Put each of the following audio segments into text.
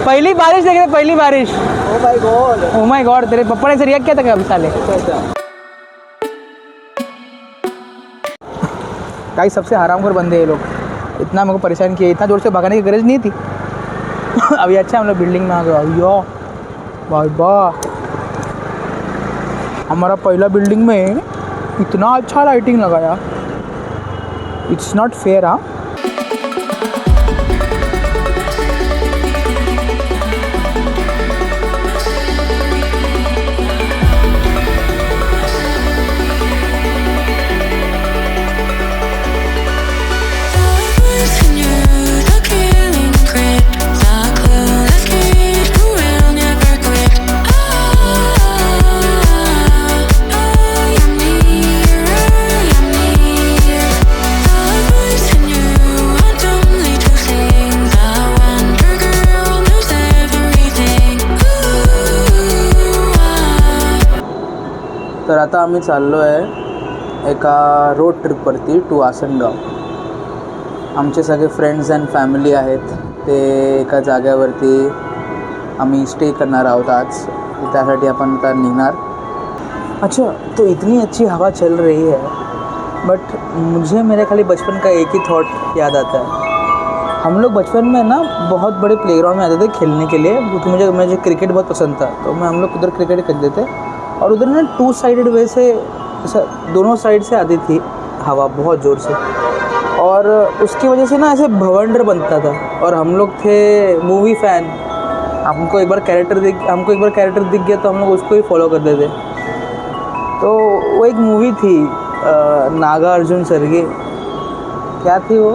पहली बारिश देख रहे, पहली बारिश। ओ माय गॉड, तेरे पप्पा ने ऐसे रिएक्ट किया था कब साले? गाइस सबसे हरामखोर बंदे हैं ये लोग, इतना मेरे को परेशान किया, इतना जोर से भगाने की गरज नहीं थी। अभी अच्छा हम लोग बिल्डिंग में आ गए। अयो भाई वाह, हमारा पहला बिल्डिंग में इतना अच्छा लाइटिंग लगाया, इट्स नॉट फेयर। हाँ तर आता आम्ही चाललो आहे एका रोड ट्रिपवरती टू आसनगाव. आमचे सगळे फ्रेंड्स अँड फॅमिली आहेत, ते एका जाग्यावरती आम्ही स्टे करणार आहोत आज, त्यासाठी आपण आता निघणार. अच्छा, तो इतनी अच्छी हवा चल रही है, बट मुझे मेरे खाली बचपन का एक ही थॉट याद आता है. हम लोग बचपन में ना बहुत बड़े प्लेग्राउंड में आते थे खेलने के लिए, क्योंकि मुझे क्रिकेट बहुत पसंद था, तो हम लोग उधर क्रिकेट खेलते थे. और उधर ना 2 साइडेड वे से दोनों साइड से आती थी हवा बहुत ज़ोर से, और उसकी वजह से ना ऐसे भवंडर बनता था. और हम लोग थे मूवी फ़ैन, हमको एक बार कैरेक्टर दिख गया तो हम लोग उसको ही फॉलो करते थे. तो वो एक मूवी थी नागा अर्जुन सरगे, क्या थी वो,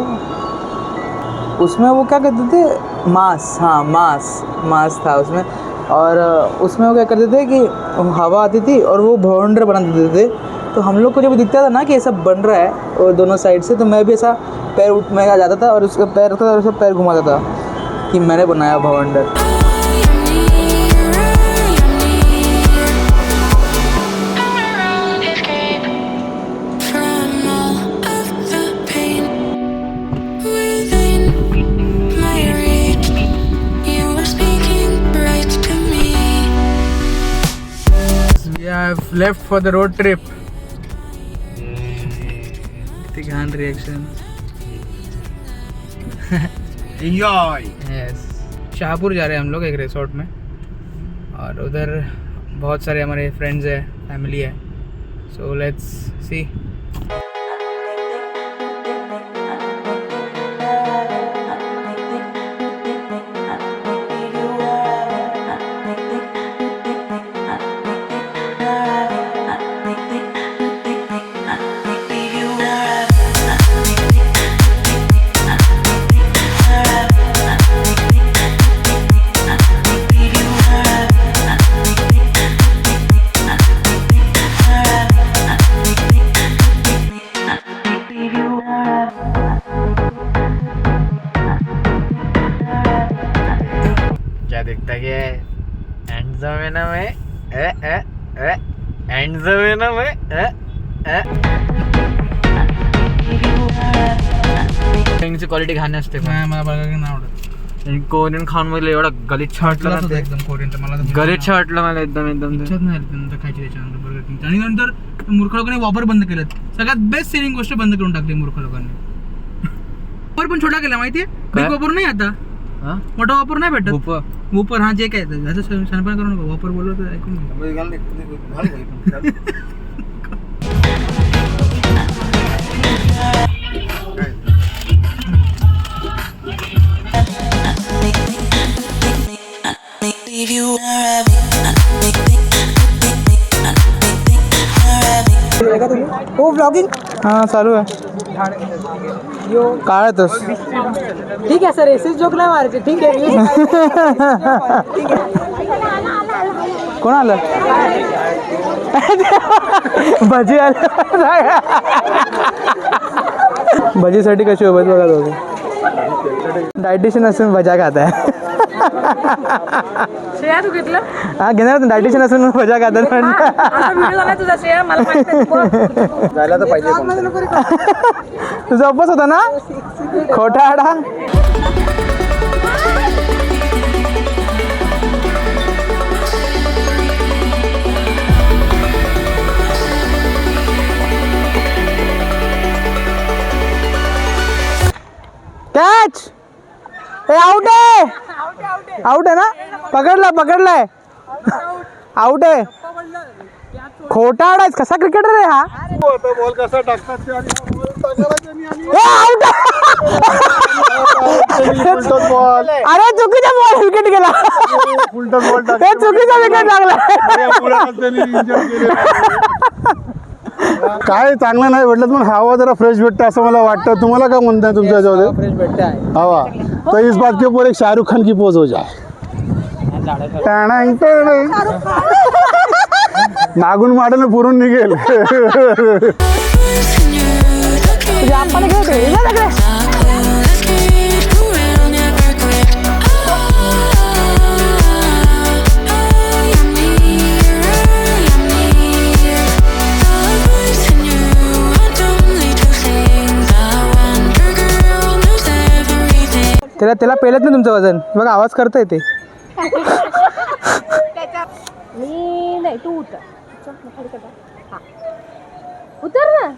उसमें वो क्या कहते थे, मास. हाँ मास था उसमें. और उसमें वो क्या करते थे कि हवा आती थी और वो भवंडर बना देते थे. तो हम लोग को जब दिखता था ना कि ऐसा बन रहा है और दोनों साइड से, तो मैं भी ऐसा पैर उठने का जाता था और उसका पैर रखता था और उसका पैर घुमाता था कि मैंने बनाया भवंडर. I've left for the road trip. घान रिएक्शन. एंजॉय. यस, शाहपुर जा रहे हैं हम लोग एक रिसोर्ट में, और उधर बहुत सारे हमारे फ्रेंड्स हैं, फैमिली है. So let's see. दिखता क्या है एंड जमीना में एंड जमीना में त्यांची क्वालिटी घाण असते. मला बघा की नाही आवडत. कोरियन खाऊन मध्ये एवढा गलिच्छ वाटलं ना, एकदम कोरियन तर मला गलिच्छ वाटलं मला एकदम इच्छाच नाही नंतर खायची त्याच्यानंतर बर्गर किंग. आणि नंतर मूर्ख लोकांनी वापर बंद केलं. सगळ्यात बेस्ट सेलिंग गोष्ट बंद करून टाकली मूर्ख लोकांनी. वापर पण छोटा केला माहितीये, बिग वापर नाही आता, मोठा वापर नाही भेटत. वापर हा जे काय त्याचं शहाणपण करू नका. वापर बोललो तर ऐकून हो ब्लॉगिंग. हां चालू आहे. काय तस ठीक आहे सर, एसीच जोक नाही मारायचे. ठीक आहे. कोण आलं? भजी आलं. भजीसाठी कशी उभं बघा दोघे. डायटिशियन असून भजा खात आहे. श्रेया तू घेतलं? हा घेणार, डायटिशियन असून भजा खातात. पण व्हिडिओ झाला तुझा श्रेया, मला जायला तर पाहिजे. तुझा उपवास होता ना, खोटा आडा. आउट आहे आउट आहे ना पकडलाय आउट आहे खोटा आडायच कसा क्रिकेटर आहे हा बॉल कसा टाकतात ते आणि आउट बॉल अरे चुकीचा बॉल विकेट गेला उलटा बॉल हे चुकीचा विकेट लागला काय चांगलं नाही भेटलं पण हवा जरा फ्रेश भेटतं असं मला वाटतं तुम्हाला काय म्हणताय तुमच्या याच्यामध्ये फ्रेश भेटते आहे हवा तो इस बात के ऊपर एक शाहरुख खान की पोज हो जाए टाणांग टाणांग. मागून माडलं पुरून निघेल आपण खेळतो त्याला पेलत नाही तुमचं वजन बघा आवाज करता येते मी नाही तू उतर उतर ना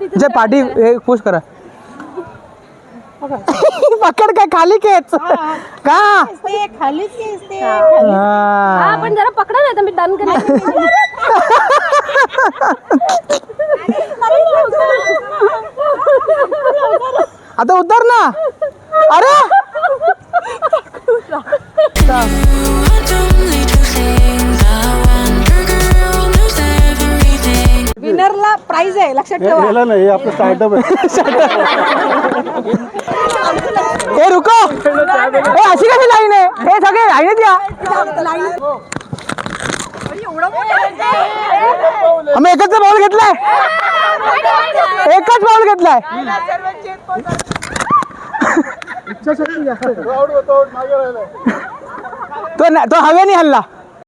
तिच्या पाठी पुश करा पकड काय खाली खेच का हा पण जरा पकडा नाही तर मी डन करेन आता उतर ना अरे विनरला प्राइज आहे लक्षात ठेवा गेला नाही आपलं स्टार्टअप आहे ए रुको ए अशी कशी लाईन आहे हे सगळे लाईनच या आम्ही एकच बॉल घेतलाय तो हवेने हल्ला